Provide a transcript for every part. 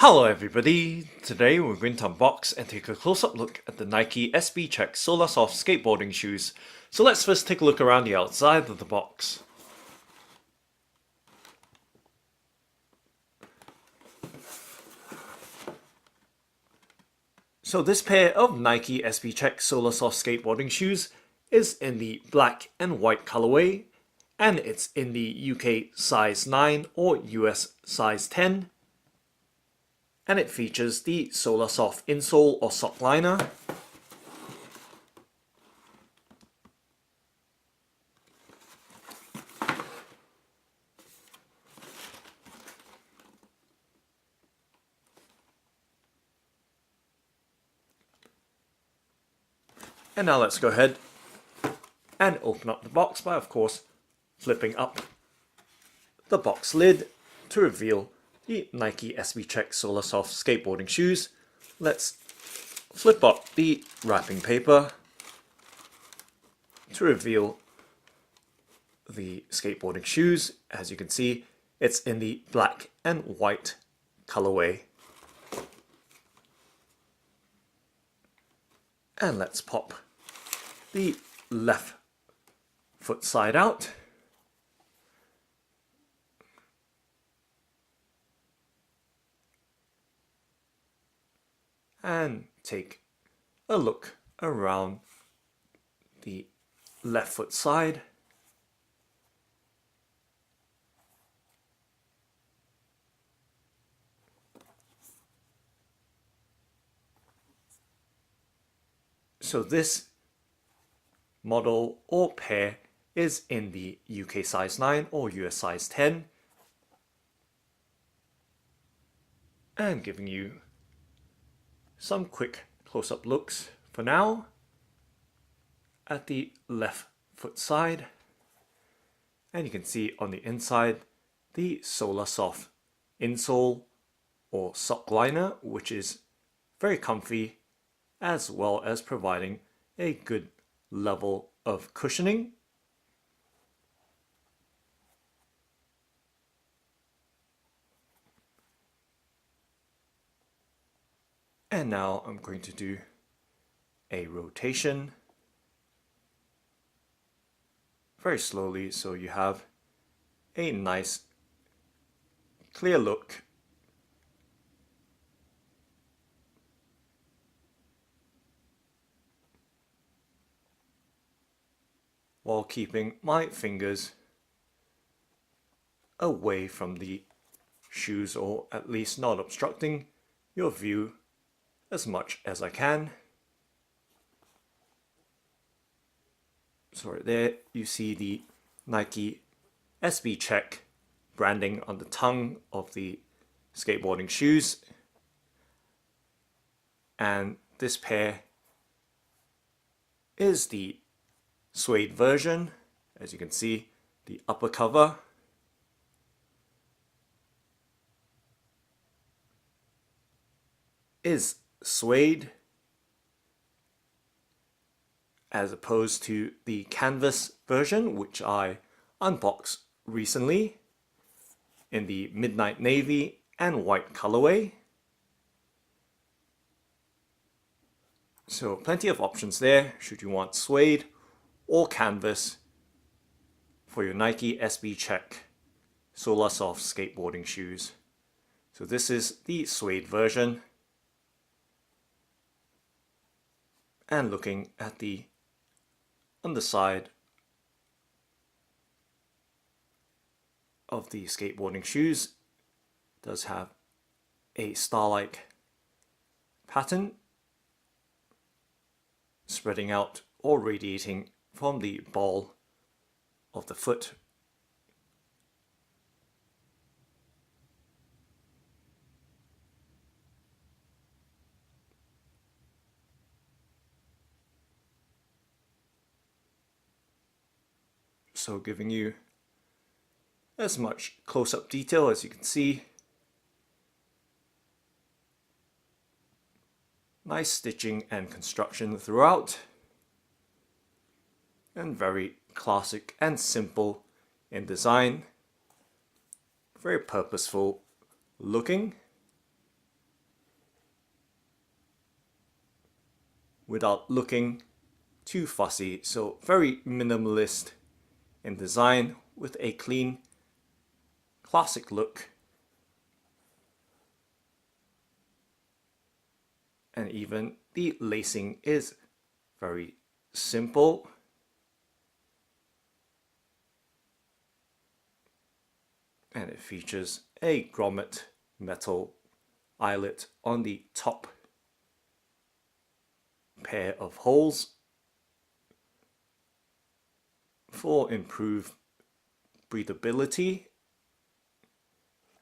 Hello everybody! Today we're going to unbox and take a close-up look at the Nike SB Check Solarsoft skateboarding shoes. So let's first take a look around the outside of the box. So this pair of Nike SB Check Solarsoft skateboarding shoes is in the black and white colorway, and it's in the UK size 9 or US size 10. And it features the Solarsoft insole or sock liner, and now let's go ahead and open up the box by, of course, flipping up the box lid to reveal the Nike SB Check Solarsoft skateboarding shoes. Let's flip up the wrapping paper to reveal the skateboarding shoes. As you can see, it's in the black and white colorway. And let's pop the left foot side out. And take a look around the left foot side. So this model or pair is in the UK size 9 or US size 10, and giving you some quick close-up looks for now at the left foot side. And you can see on the inside the Solarsoft insole or sock liner, which is very comfy as well as providing a good level of cushioning. And now I'm going to do a rotation very slowly so you have a nice clear look. While keeping my fingers away from the shoes, or at least not obstructing your view as much as I can. So right there you see the Nike SB Check branding on the tongue of the skateboarding shoes. And this pair is the suede version. As you can see, the upper cover is suede as opposed to the canvas version, which I unboxed recently in the midnight navy and white colorway. So plenty of options there should you want suede or canvas for your Nike SB Check Solarsoft skateboarding shoes. So this is the suede version. And looking at the underside of the skateboarding shoes, does have a star-like pattern spreading out or radiating from the ball of the foot. So giving you as much close-up detail as you can see. Nice stitching and construction throughout. And very classic and simple in design. Very purposeful looking. without looking too fussy. So very minimalist in design with a clean, classic look. And even the lacing is very simple. And it features a grommet metal eyelet on the top pair of holes for improved breathability.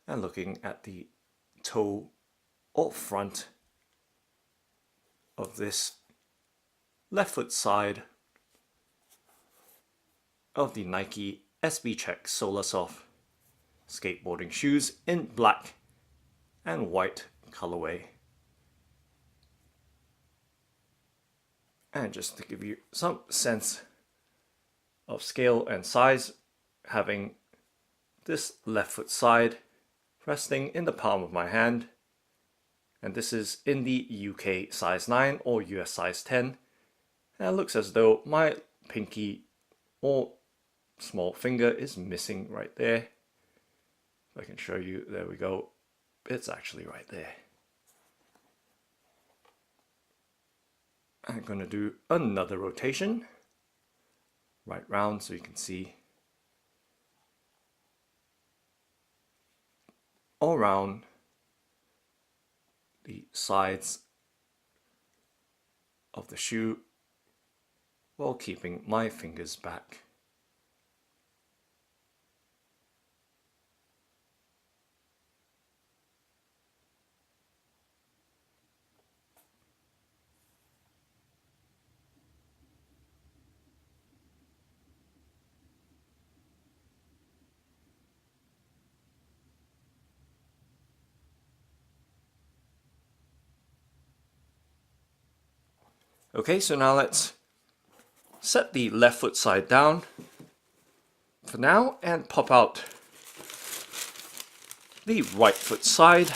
And looking at the toe or front of this left foot side of the Nike SB Check Solarsoft skateboarding shoes in black and white colorway. And just to give you some sense of scale and size, having this left foot side resting in the palm of my hand, and this is in the UK size 9 or US size 10, and it looks as though my pinky or small finger is missing right there. If I can show you, there we go, it's actually right there. I'm going to do another rotation right round so you can see all around the sides of the shoe while keeping my fingers back. Okay, so now let's set the left foot side down for now and pop out the right foot side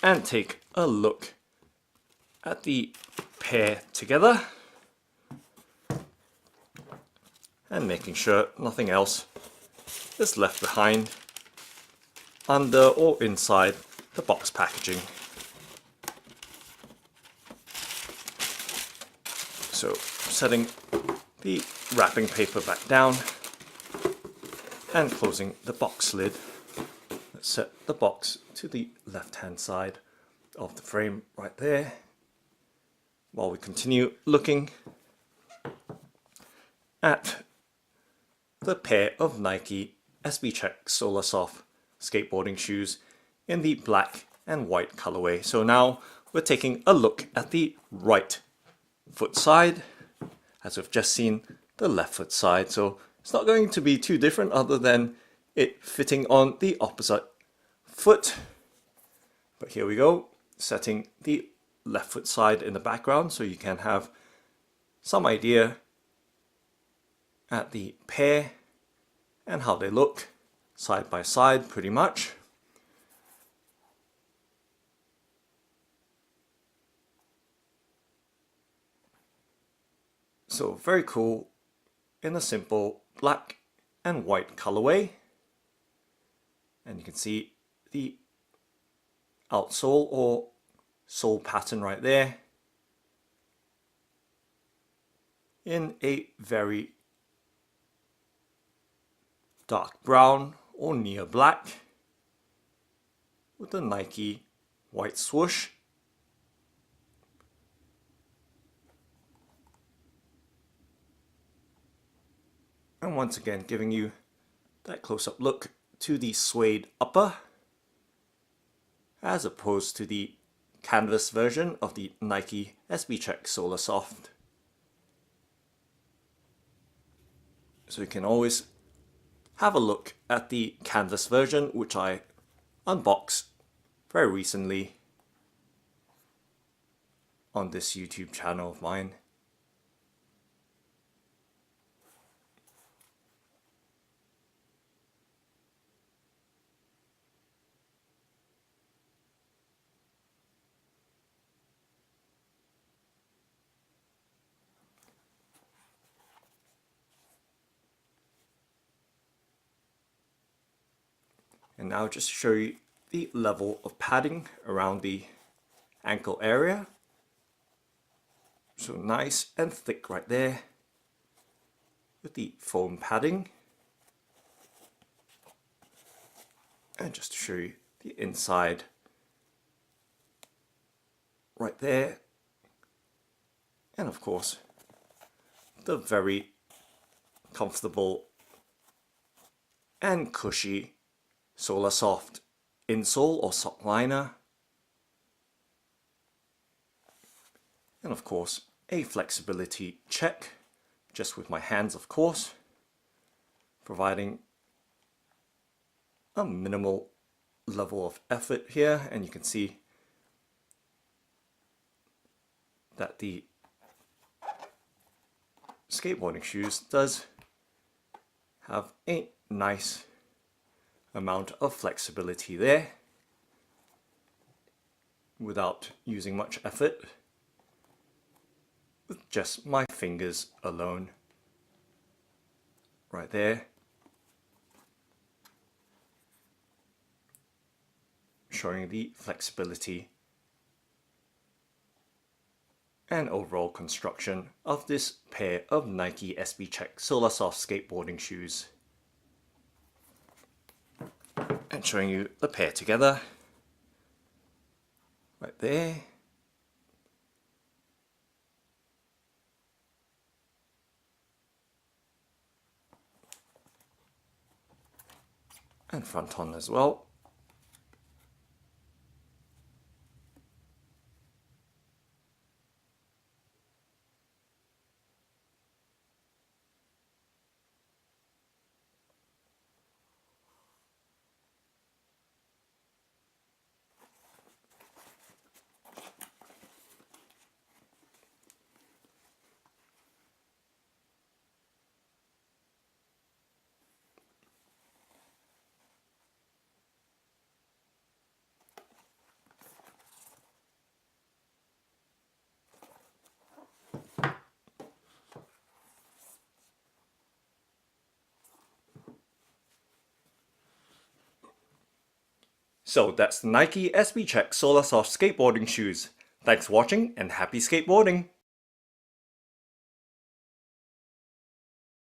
and take a look at the pair together and making sure nothing else is left behind under or inside the box packaging. So setting the wrapping paper back down and closing the box lid. Let's set the box to the left hand side of the frame right there while we continue looking at the pair of Nike SB Check Solarsoft skateboarding shoes in the black and white colorway. So now we're taking a look at the right foot side, as we've just seen the left foot side. So it's not going to be too different other than it fitting on the opposite foot. But here we go, setting the left foot side in the background so you can have some idea at the pair and how they look side by side pretty much. So very cool in a simple black and white colorway. And you can see the outsole or sole pattern right there in a very dark brown or near black with the Nike white swoosh. And once again giving you that close-up look to the suede upper as opposed to the canvas version of the Nike SB Check Solarsoft. So you can always have a look at the canvas version, which I unboxed very recently on this YouTube channel of mine. And now just to show you the level of padding around the ankle area. So nice and thick right there with the foam padding. And just to show you the inside right there. And of course, the very comfortable and cushy Solarsoft insole or sock liner. And of course, a flexibility check, just with my hands of course, providing a minimal level of effort here. And you can see that the skateboarding shoes does have a nice amount of flexibility there without using much effort, with just my fingers alone right there, showing the flexibility and overall construction of this pair of Nike SB Check Solarsoft skateboarding shoes. And showing you the pair together right there. And front on as well. So that's the Nike SB Check Solarsoft skateboarding shoes. Thanks for watching and happy skateboarding!